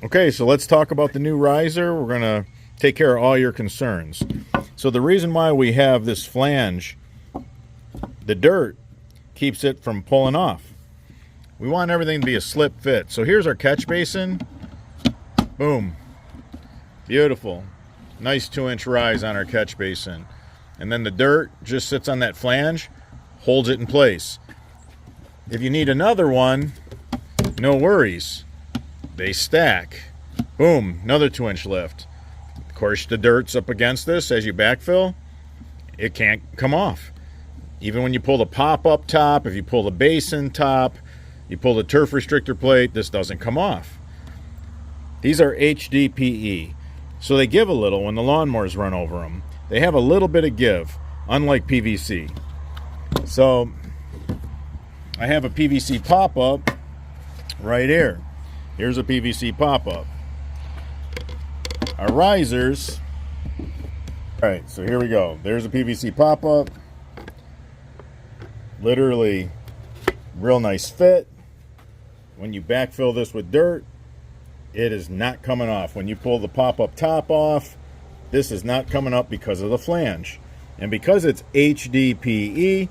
Okay, so let's talk about the new riser. We're going to take care of all your concerns. So the reason why we have this flange, the dirt keeps it from pulling off. We want everything to be a slip fit. So here's our catch basin. Boom. Beautiful. Nice 2-inch rise on our catch basin. And then the dirt just sits on that flange, holds it in place. If you need another one, no worries. They stack. Boom, another 2-inch lift. Of course, the dirt's up against this as you backfill. It can't come off. Even when you pull the pop-up top, if you pull the basin top, you pull the turf restrictor plate, this doesn't come off. These are HDPE, so they give a little when the lawnmowers run over them. They have a little bit of give, unlike PVC. So I have a PVC pop-up right here. Here's a PVC pop-up. Our risers, all right, so here we go. There's a PVC pop-up. Literally real nice fit. When you backfill this with dirt, it is not coming off. When you pull the pop-up top off, this is not coming up because of the flange. And because it's HDPE,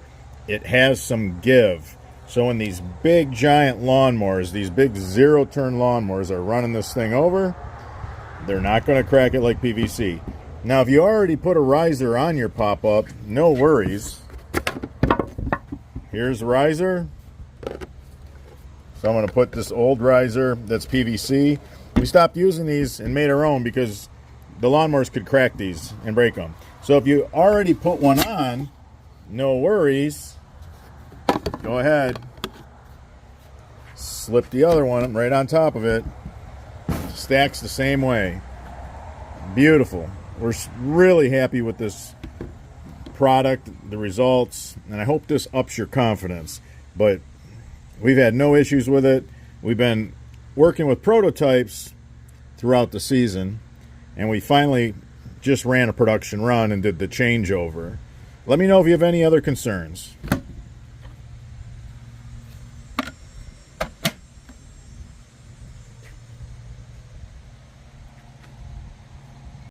it has some give. So when these big giant lawnmowers, these big 0-turn lawnmowers are running this thing over, they're not going to crack it like PVC. Now, if you already put a riser on your pop-up, no worries. Here's the riser. So I'm going to put this old riser that's PVC. We stopped using these and made our own because the lawnmowers could crack these and break them. So if you already put one on, no worries. Go ahead. Slip the other one right on top of it. Stacks the same way. Beautiful. We're really happy with this product, the results, and I hope this ups your confidence. But we've had no issues with it. We've been working with prototypes throughout the season, and we finally just ran a production run and did the changeover. Let me know if you have any other concerns.